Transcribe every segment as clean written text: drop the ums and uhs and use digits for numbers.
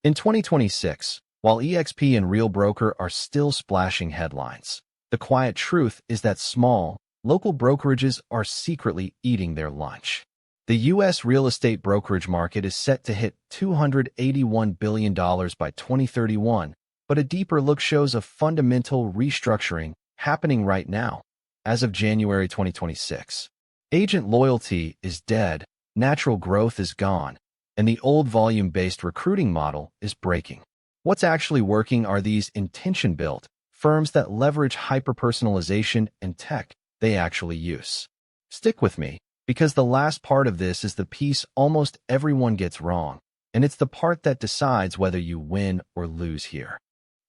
In 2026, while eXp and realbroker are still splashing headlines, the quiet truth is that small, local brokerages are secretly eating their lunch. The U.S. real estate brokerage market is set to hit $281 billion by 2031, but a deeper look shows a fundamental restructuring happening right now. As of January 2026, agent loyalty is dead, natural growth is gone, and the old volume-based recruiting model is breaking. What's actually working are these intention-built firms that leverage hyper-personalization and tech they actually use. Stick with me, because the last part of this is the piece almost everyone gets wrong, and it's the part that decides whether you win or lose here.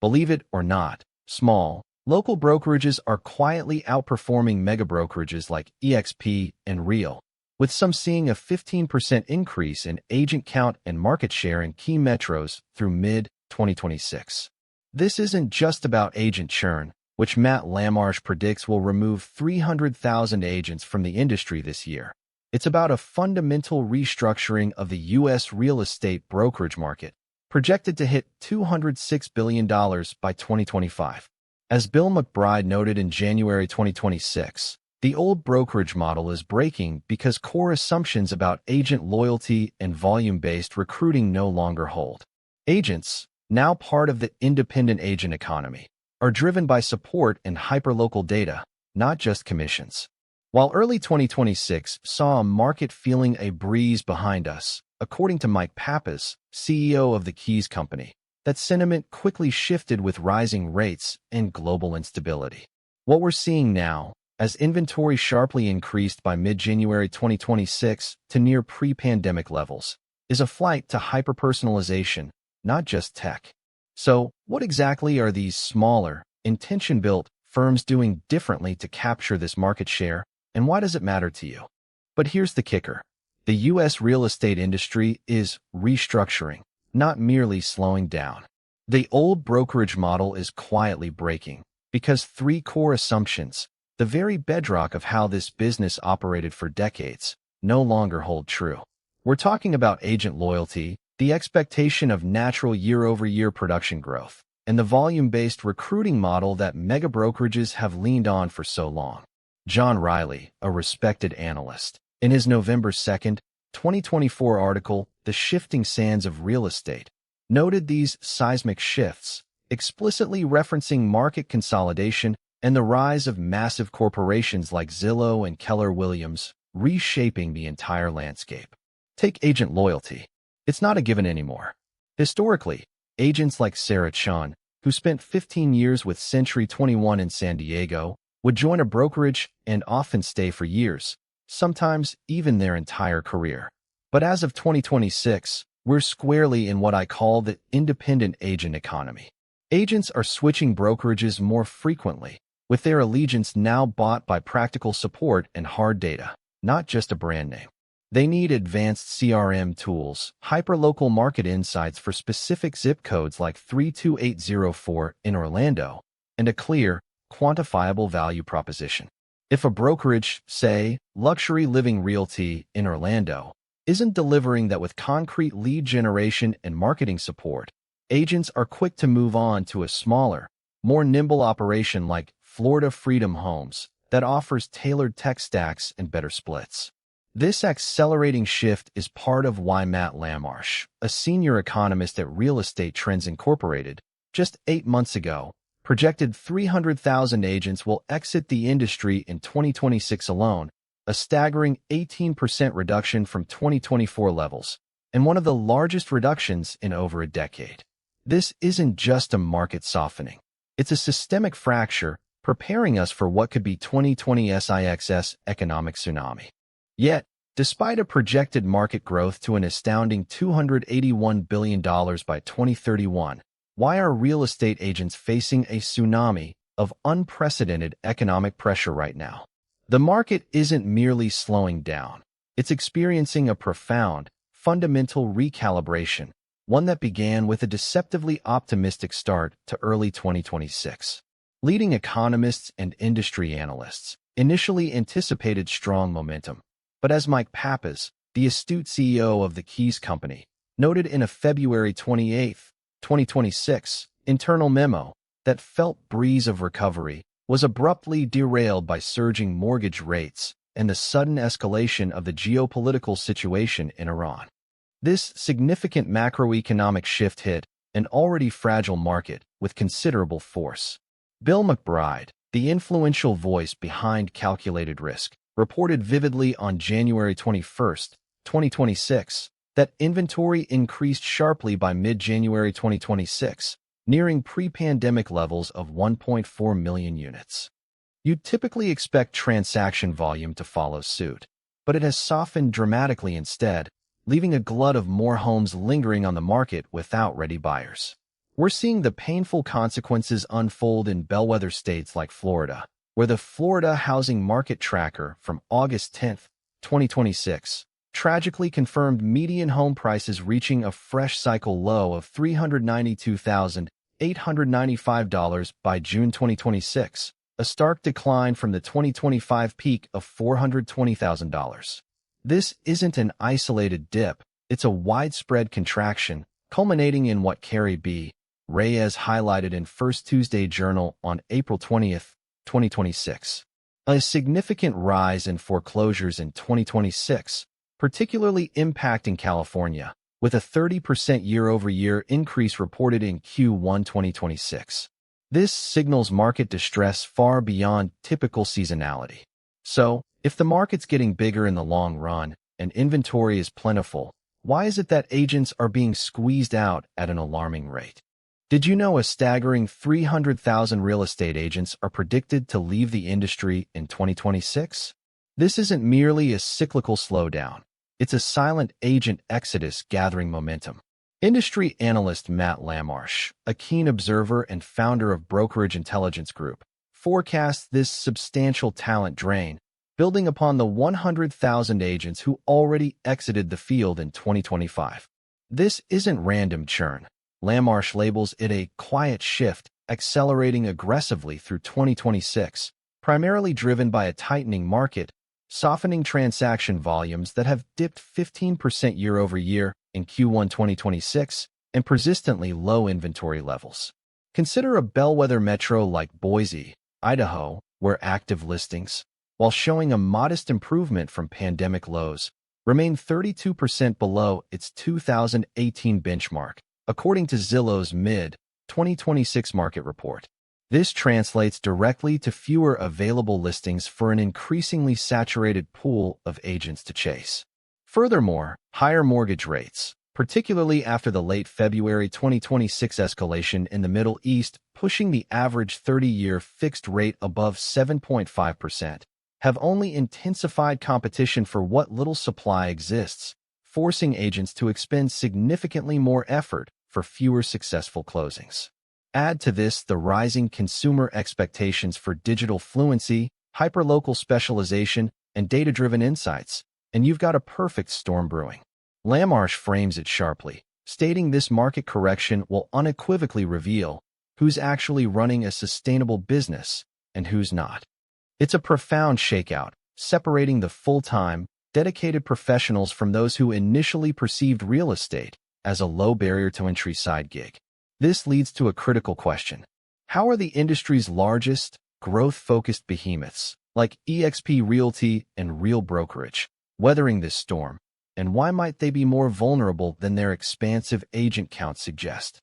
Believe it or not, small, local brokerages are quietly outperforming mega-brokerages like eXp and Real, with some seeing a 15% increase in agent count and market share in key metros through mid-2026. This isn't just about agent churn, which Matt Lamarche predicts will remove 300,000 agents from the industry this year. It's about a fundamental restructuring of the U.S. real estate brokerage market, projected to hit $206 billion by 2025. As Bill McBride noted in January 2026, the old brokerage model is breaking because core assumptions about agent loyalty and volume-based recruiting no longer hold. Agents, now part of the independent agent economy, are driven by support and hyperlocal data, not just commissions. While early 2026 saw a market feeling a breeze behind us, according to Mike Pappas, CEO of the Keys Company, that sentiment quickly shifted with rising rates and global instability. What we're seeing now, as inventory sharply increased by mid-January 2026 to near pre-pandemic levels, is a flight to hyper-personalization, not just tech. So, what exactly are these smaller, intention-built firms doing differently to capture this market share, and why does it matter to you? But here's the kicker. The U.S. real estate industry is restructuring, not merely slowing down. The old brokerage model is quietly breaking because three core assumptions, the very bedrock of how this business operated for decades, no longer hold true. We're talking about agent loyalty, the expectation of natural year-over-year production growth, and the volume-based recruiting model that mega-brokerages have leaned on for so long. John Riley, a respected analyst, in his November 2, 2024 article, The Shifting Sands of Real Estate, noted these seismic shifts, explicitly referencing market consolidation and the rise of massive corporations like Zillow and Keller Williams, reshaping the entire landscape. Take agent loyalty. It's not a given anymore. Historically, agents like Sarah Chun, who spent 15 years with Century 21 in San Diego, would join a brokerage and often stay for years, sometimes even their entire career. But as of 2026, we're squarely in what I call the independent agent economy. Agents are switching brokerages more frequently, with their allegiance now bought by practical support and hard data, not just a brand name. They need advanced CRM tools, hyperlocal market insights for specific zip codes like 32804 in Orlando, and a clear, quantifiable value proposition. If a brokerage, say, Luxury Living Realty in Orlando, isn't delivering that with concrete lead generation and marketing support, agents are quick to move on to a smaller, more nimble operation like Florida Freedom Homes that offers tailored tech stacks and better splits. This accelerating shift is part of why Matt Lamarche, a senior economist at Real Estate Trends Incorporated, just 8 months ago, projected 300,000 agents will exit the industry in 2026 alone, a staggering 18% reduction from 2024 levels, and one of the largest reductions in over a decade. This isn't just a market softening. It's a systemic fracture preparing us for what could be 2020's economic tsunami. Yet, despite a projected market growth to an astounding $281 billion by 2031, why are real estate agents facing a tsunami of unprecedented economic pressure right now? The market isn't merely slowing down. It's experiencing a profound, fundamental recalibration, one that began with a deceptively optimistic start to early 2026. Leading economists and industry analysts initially anticipated strong momentum, but as Mike Pappas, the astute CEO of the Keys Company, noted in a February 28, 2026, internal memo that felt breeze of recovery was abruptly derailed by surging mortgage rates and the sudden escalation of the geopolitical situation in Iran. This significant macroeconomic shift hit an already fragile market with considerable force. Bill McBride, the influential voice behind Calculated Risk, reported vividly on January 21, 2026, that inventory increased sharply by mid-January 2026, nearing pre-pandemic levels of 1.4 million units. You'd typically expect transaction volume to follow suit, but it has softened dramatically instead, leaving a glut of more homes lingering on the market without ready buyers. We're seeing the painful consequences unfold in bellwether states like Florida, where the Florida Housing Market Tracker from August 10, 2026, tragically confirmed median home prices reaching a fresh cycle low of $392,895 by June 2026, a stark decline from the 2025 peak of $420,000. This isn't an isolated dip, it's a widespread contraction, culminating in what Carrie B. Reyes highlighted in First Tuesday Journal on April 20, 2026. A significant rise in foreclosures in 2026, particularly impacting California, with a 30% year-over-year increase reported in Q1 2026. This signals market distress far beyond typical seasonality. So, if the market's getting bigger in the long run and inventory is plentiful, why is it that agents are being squeezed out at an alarming rate? Did you know a staggering 300,000 real estate agents are predicted to leave the industry in 2026? This isn't merely a cyclical slowdown. It's a silent agent exodus gathering momentum. Industry analyst Matt Lamarche, a keen observer and founder of Brokerage Intelligence Group, forecasts this substantial talent drain, building upon the 100,000 agents who already exited the field in 2025. This isn't random churn. Lamarche labels it a quiet shift, accelerating aggressively through 2026, primarily driven by a tightening market, softening transaction volumes that have dipped 15% year-over-year in Q1 2026, and persistently low inventory levels. Consider a bellwether metro like Boise, Idaho, where active listings, while showing a modest improvement from pandemic lows, remain 32% below its 2018 benchmark, according to Zillow's mid-2026 market report. This translates directly to fewer available listings for an increasingly saturated pool of agents to chase. Furthermore, higher mortgage rates, particularly after the late February 2026 escalation in the Middle East, pushing the average 30-year fixed rate above 7.5%, have only intensified competition for what little supply exists, forcing agents to expend significantly more effort for fewer successful closings. Add to this the rising consumer expectations for digital fluency, hyperlocal specialization, and data-driven insights, and you've got a perfect storm brewing. Lamarche frames it sharply, stating this market correction will unequivocally reveal who's actually running a sustainable business and who's not. It's a profound shakeout, separating the full-time, dedicated professionals from those who initially perceived real estate as a low barrier to entry side gig. This leads to a critical question. How are the industry's largest, growth-focused behemoths, like eXp Realty and Real Brokerage, weathering this storm, and why might they be more vulnerable than their expansive agent count suggest?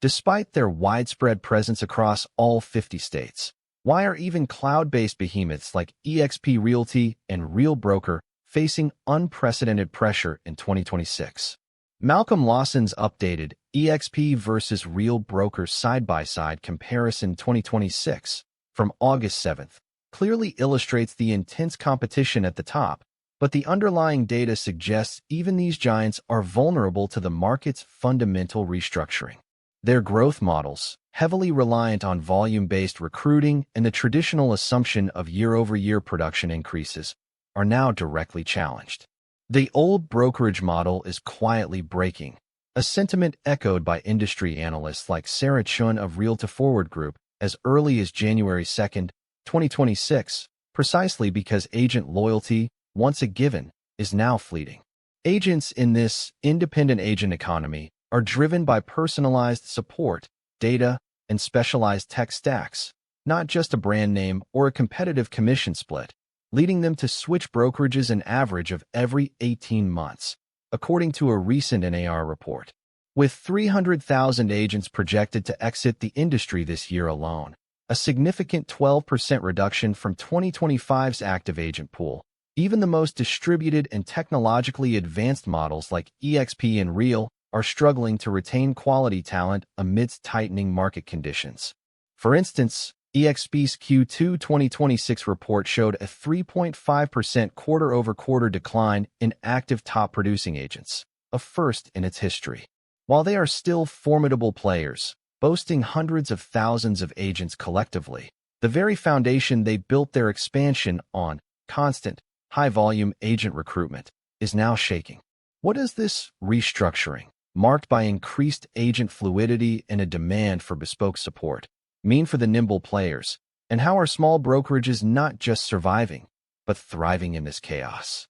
Despite their widespread presence across all 50 states, why are even cloud-based behemoths like eXp Realty and Real Broker facing unprecedented pressure in 2026? Malcolm Lawson's updated eXp versus Real Broker side-by-side comparison 2026 from August 7th clearly illustrates the intense competition at the top, but the underlying data suggests even these giants are vulnerable to the market's fundamental restructuring. Their growth models, heavily reliant on volume-based recruiting and the traditional assumption of year-over-year production increases, are now directly challenged. The old brokerage model is quietly breaking, a sentiment echoed by industry analysts like Sarah Chun of Real to Forward Group as early as January 2, 2026, precisely because agent loyalty, once a given, is now fleeting. Agents in this independent agent economy are driven by personalized support, data, and specialized tech stacks, not just a brand name or a competitive commission split, leading them to switch brokerages an average of every 18 months, according to a recent NAR report. With 300,000 agents projected to exit the industry this year alone, a significant 12% reduction from 2025's active agent pool, even the most distributed and technologically advanced models like eXp and Real are struggling to retain quality talent amidst tightening market conditions. For instance, eXp's Q2 2026 report showed a 3.5% quarter-over-quarter decline in active top-producing agents, a first in its history. While they are still formidable players, boasting hundreds of thousands of agents collectively, the very foundation they built their expansion on, constant, high-volume agent recruitment, is now shaking. What does this restructuring, marked by increased agent fluidity and a demand for bespoke support, mean for the nimble players, and how are small brokerages not just surviving, but thriving in this chaos?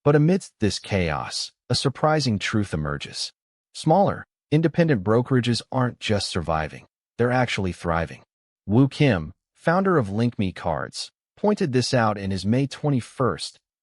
But amidst this chaos, a surprising truth emerges. Smaller, independent brokerages aren't just surviving, they're actually thriving. Woo Kim, founder of LinkMe Cards, pointed this out in his May 21,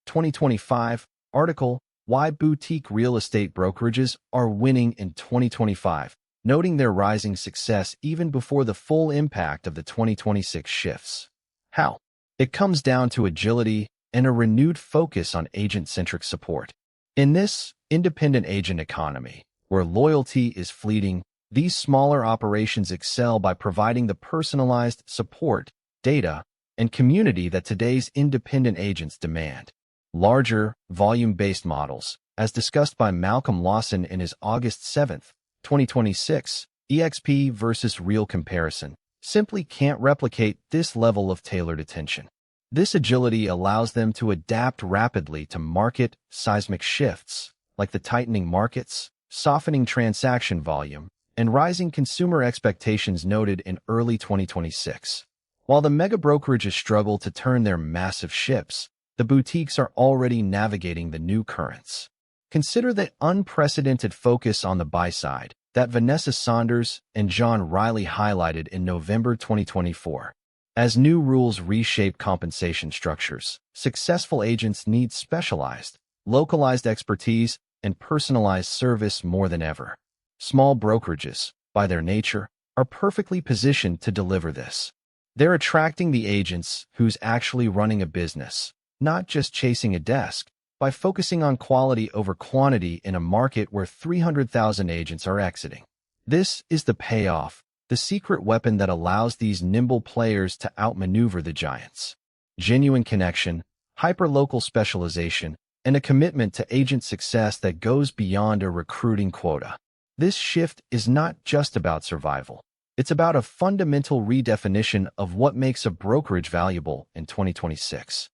2025 article, Why Boutique Real Estate Brokerages Are Winning in 2025, noting their rising success even before the full impact of the 2026 shifts. How? It comes down to agility and a renewed focus on agent-centric support. In this independent agent economy, where loyalty is fleeting, these smaller operations excel by providing the personalized support, data, and community that today's independent agents demand. Larger, volume-based models, as discussed by Malcolm Lawson in his August 7, 2026, eXp versus Real comparison, simply can't replicate this level of tailored attention. This agility allows them to adapt rapidly to market seismic shifts, like the tightening markets, softening transaction volume, and rising consumer expectations noted in early 2026. While the mega-brokerages struggle to turn their massive ships, the boutiques are already navigating the new currents. Consider the unprecedented focus on the buy side that Vanessa Saunders and John Riley highlighted in November 2024. As new rules reshape compensation structures, successful agents need specialized, localized expertise and personalized service more than ever. Small brokerages, by their nature, are perfectly positioned to deliver this. They're attracting the agents who's actually running a business, not just chasing a desk, by focusing on quality over quantity in a market where 300,000 agents are exiting. This is the payoff, the secret weapon that allows these nimble players to outmaneuver the giants. Genuine connection, hyper-local specialization, and a commitment to agent success that goes beyond a recruiting quota. This shift is not just about survival. It's about a fundamental redefinition of what makes a brokerage valuable in 2026.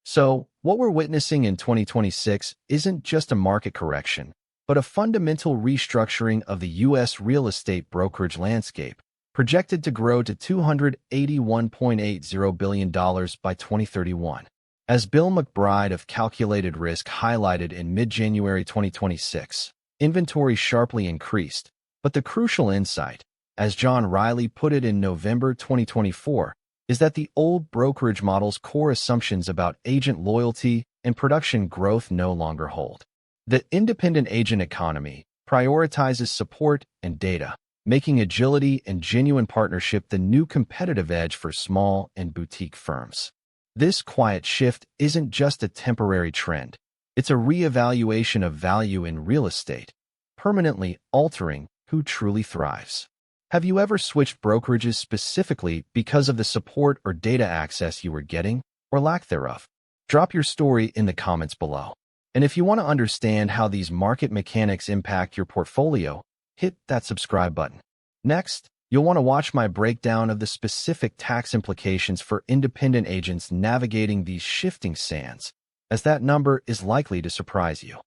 So, what we're witnessing in 2026 isn't just a market correction, but a fundamental restructuring of the U.S. real estate brokerage landscape, projected to grow to $281.80 billion by 2031. As Bill McBride of Calculated Risk highlighted in mid-January 2026, inventory sharply increased, but the crucial insight, as John Riley put it in November 2024, is that the old brokerage model's core assumptions about agent loyalty and production growth no longer hold. The independent agent economy prioritizes support and data, making agility and genuine partnership the new competitive edge for small and boutique firms. This quiet shift isn't just a temporary trend. It's a reevaluation of value in real estate, permanently altering who truly thrives. Have you ever switched brokerages specifically because of the support or data access you were getting, or lack thereof? Drop your story in the comments below. And if you want to understand how these market mechanics impact your portfolio, hit that subscribe button. Next, you'll want to watch my breakdown of the specific tax implications for independent agents navigating these shifting sands, as that number is likely to surprise you.